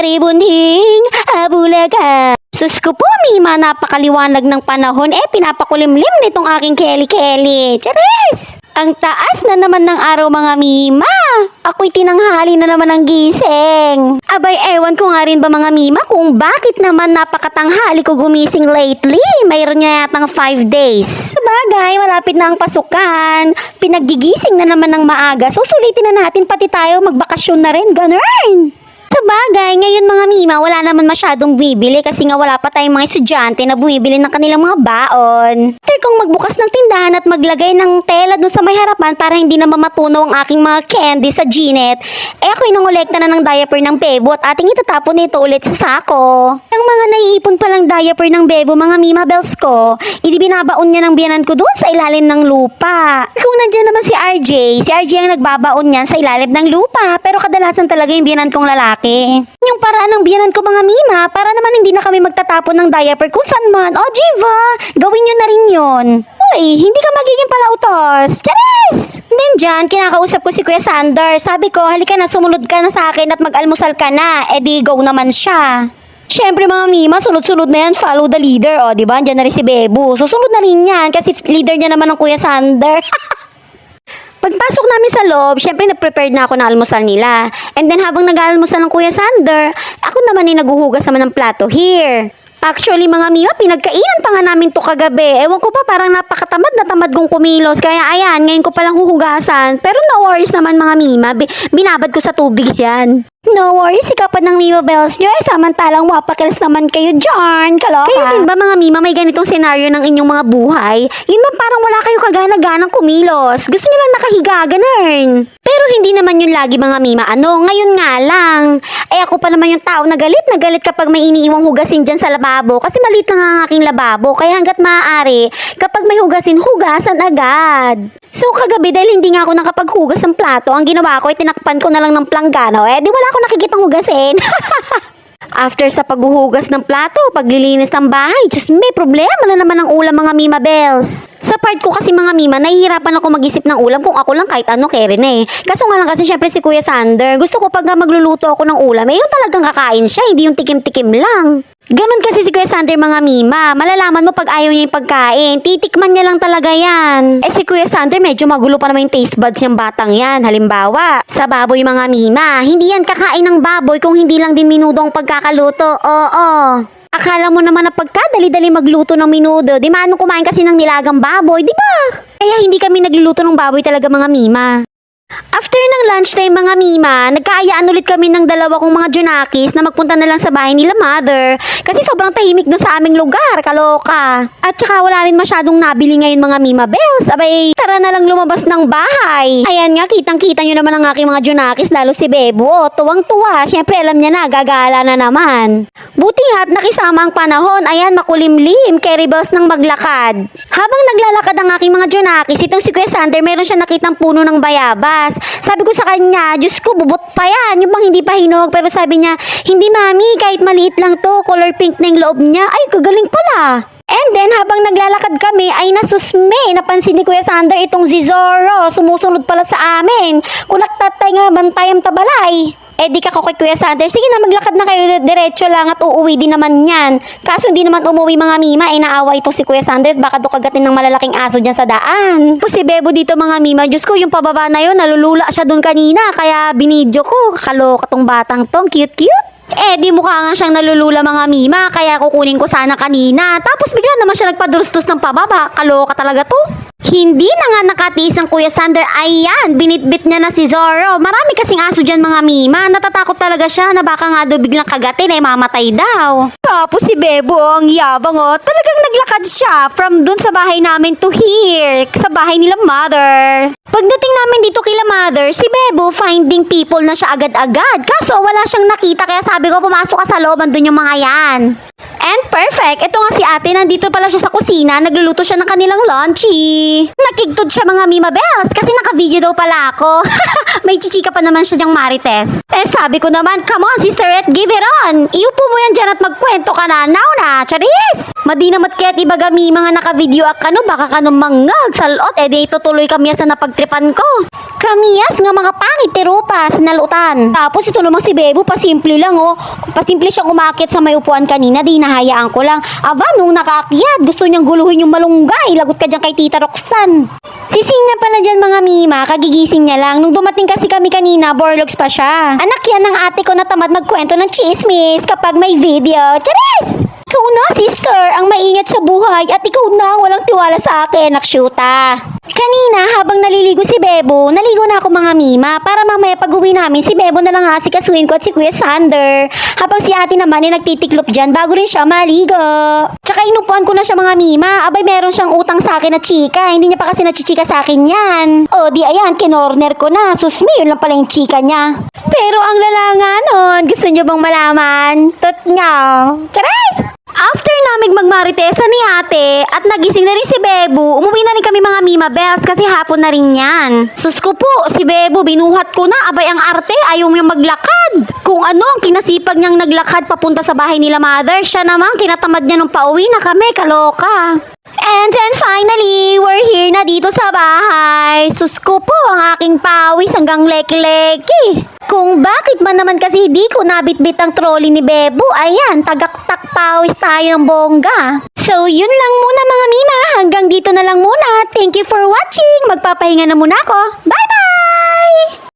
Naribunding Abulaga. Sus ko po, Mima, napakaliwanag ng panahon. Pinapakulimlim nitong aking Kelly. Charis! Ang taas na naman ng araw, mga Mima. Ako'y tinanghali na naman ng gising. Abay, ewan ko nga rin ba, mga Mima, kung bakit naman napakatanghali ko gumising lately. Mayroon niya yatang 5 days. Sabagay, malapit na ang pasukan. Pinagigising na naman ng maaga. So, sulitin na natin pati tayo magbakasyon na rin. Ganun! Sabagay, ngayon mga Mima, wala naman masyadong bibili kasi nga wala pa tayong mga estudyante na bumibili ng kanilang mga baon. After kong magbukas ng tindahan at maglagay ng tela dun sa may harapan para hindi na mamatunaw ang aking mga candy sa Ginet, ako'y nangolekta na ng diaper ng bebo at ating itatapon nito ulit sa sako. Ang mga naiipon palang diaper ng bebo, mga Mima Bells ko, binabaon niya ng biyanan ko doon sa ilalim ng lupa. Kung nandiyan naman si RJ ang nagbabaon niyan sa ilalim ng lupa, pero kadalasan talaga yung biyanan kong lalaki. Yung paraan ng biyanan ko, mga Mima, para naman hindi na kami magtatapon ng diaper kung saan man. O, Jiva, gawin nyo na rin yun. Uy, hindi ka magiging palautos. Charis! Then dyan, kinakausap ko si Kuya Sander. Sabi ko, halika na, sumunod ka na sa akin at mag-almusal ka na. Di go naman siya. Siyempre mga Mima, sunod-sunod na yan, follow the leader. O, diba? Diyan na rin si Bebo. Susunod na rin yan kasi leader niya naman ng Kuya Sander. Pagpasok namin sa loob, syempre nag-prepared na ako ng almusal nila. And then habang nag-aalmusal ng Kuya Sander, ako naman ay naguhugas naman ng plato here. Actually mga Mima, pinagkainan pa nga namin to kagabi. Ewan ko pa, parang napakatamad na tamad kong kumilos. Kaya ayan, ngayon ko palang huhugasan. Pero no worries naman mga Mima, binabad ko sa tubig yan. No worries, ikapan ng Mima Bells nyo. Samantalang wapakilas naman kayo dyan. Kaloka. Kayo din ba mga Mima may ganitong senaryo ng inyong mga buhay? Yun ba parang wala kayo kagana-ganang kumilos? Gusto nyo lang nakahiga, ganun. Pero hindi naman yun lagi mga Mima. Ngayon nga lang. Ako pa naman yung tao na galit kapag may iniiwang hugasin dyan sa lababo. Kasi maliit lang ang aking lababo. Kaya hanggat maaari, kapag may hugasin, hugasan agad. So kagabi dahil hindi nga ako nakapaghugas ng plato, ang ginawa ko ay tinakpan ko na lang ng planggana. Di wala ako nakikitang hugasin. After sa paghuhugas ng plato, paglilinis ng bahay, just may problema na naman ang ulam mga Mima Bells. Sa part ko kasi mga Mima, nahihirapan ako mag-isip ng ulam kung ako lang kahit ano kere na Kaso nga lang kasi syempre si Kuya Sander, gusto ko pag magluluto ako ng ulam, yung talagang kakain siya, hindi yung tikim-tikim lang. Ganon kasi si Kuya Sander mga Mima, malalaman mo pag ayaw niya yung pagkain, titikman niya lang talaga yan. Si Kuya Sander medyo magulo pa naman yung taste buds niyang batang yan. Halimbawa, sa baboy mga Mima, hindi yan kakain ng baboy kung hindi lang din minudo ang pagkakaluto. Oo. Akala mo naman na pagka-dali-dali magluto ng minudo, di maano kumain kasi ng nilagang baboy, di ba? Kaya hindi kami nagluluto ng baboy talaga mga Mima. After ng lunchtime mga Mima, nagkaayaan ulit kami ng dalawa kong mga Junakis na magpunta na lang sa bahay nila Mother kasi sobrang tahimik doon sa aming lugar, kaloka. At saka wala rin masyadong nabili ngayon mga Mima Bells. Abay, tara na lang lumabas ng bahay. Ayan nga, kitang-kita nyo naman ang aking mga Junakis, lalo si Bebo. Tuwang-tuwa, syempre alam niya na, gagala na naman. Buti nga at nakisama ang panahon, ayan makulimlim, carry bells ng maglakad. Habang naglalakad ang aking mga Junakis, itong si Kuya Sander, meron siya nakitang puno ng bayabas. Sabi ko sa kanya, Diyos ko, bubot pa yan. Yung bang hindi pa hinog. Pero sabi niya, hindi mami, kahit maliit lang to, color pink na yung loob niya. Ay, kagaling pala. And then, habang naglalakad kami, ay nasusme. Napansin ni Kuya Sander itong Zizoro. Sumusunod pala sa amin. Kunaktatay nga, bantayam tabalay. Di ka ko kay Kuya Sander, sige na maglakad na kayo diretso lang at uuwi din naman yan. Kaso hindi naman umuwi mga Mima, naawa itong si Kuya Sander, baka kagatin ng malalaking aso dyan sa daan. Si Bebo dito mga Mima, Diyos ko yung pababa na yun, nalulula siya doon kanina, kaya binidyo ko, kaloka tong batang tong, cute. Di mukha nga siyang nalulula mga Mima, kaya kukunin ko sana kanina. Tapos bigla naman siya nagpadurustos ng pababa, kaloka talaga to. Hindi na nga nakatiis ang Kuya Sander, ayan, binitbit niya na si Zoro. Marami kasing aso dyan mga Mima, natatakot talaga siya na baka nga daw biglang kagatin mamatay daw. Tapos si Bebo, ang yabang talagang naglakad siya from dun sa bahay namin to here, sa bahay nila Mother. Pagdating namin dito kila Mother, si Bebo finding people na siya agad-agad. Kaso wala siyang nakita kaya sabi ko pumasok ka sa loob, andun yung mga yan. And perfect, ito nga si ate, nandito pala siya sa kusina, nagluluto siya ng kanilang lunchy. Nakigtod siya mga Mima Bells kasi naka-video daw pala ako. May chichika pa naman siya diyang Marites. Eh sabi ko naman, come on sister, give it on. Iupo mo yan dyan at magkwento ka na, now na, charis. Madinamat kaya't ibagami mga naka-video akano, baka kanong manggag, salot, di tutuloy kami sa napagtripan ko. Kamiyas nga mga pangit pero pa sa nalutan. Tapos ito namang si Bebo, pasimple lang oh. Pasimple siyang umakit sa may upuan kanina, di nahayaan ko lang. Aba, nung nakaakyat, gusto niyang guluhin yung malunggay. Lagot ka dyan kay Tita Roxanne. Sisinya pala dyan mga Mima, kagigising niya lang. Nung dumating kasi kami kanina, borlogs pa siya. Anak yan ng ate ko na tamad magkwento ng chismis kapag may video. Charis! Ikaw na, sister, ang maingat sa buhay at ikaw na ang walang tiwala sa akin, naksyuta. Kanina, habang naliligo si Bebo, naligo na ako mga Mima para mamaya pag-uwi namin si Bebo na lang asikasuhin ko at si Kuya Sander. Habang si ate naman ay nagtitiklop dyan bago rin siya maligo. Tsaka inupuan ko na siya mga Mima. Abay, meron siyang utang sa akin na chika. Hindi niya pa kasi nachichika sa akin yan. O, di ayan, kinorner ko na. Susmi, yun lang pala yung chika niya. Pero ang lala nga nun, gusto niyo bang malaman? Tot niya. Charis! After naming magmaritesa ni ate at nagising na rin si Bebo, umuwi na rin kami mga Mima Bells kasi hapon na rin yan. Sus ko po, si Bebo binuhat ko na, abay ang arte, ayaw niyang maglakad. Kung ano ang kinasipag niyang naglakad papunta sa bahay nila mother, siya naman kinatamad niya nung pauwi na kami, kaloka. And then finally, we're here na dito sa bahay. Sus ko po, ang aking pawis hanggang leki-leki. Kung bakit man naman kasi hindi ko nabitbit ang trolley ni Bebo, ayan, tagaktak pawis tayo ng bongga. So, yun lang muna mga Mima. Hanggang dito na lang muna. Thank you for watching. Magpapahinga na muna ako. Bye-bye!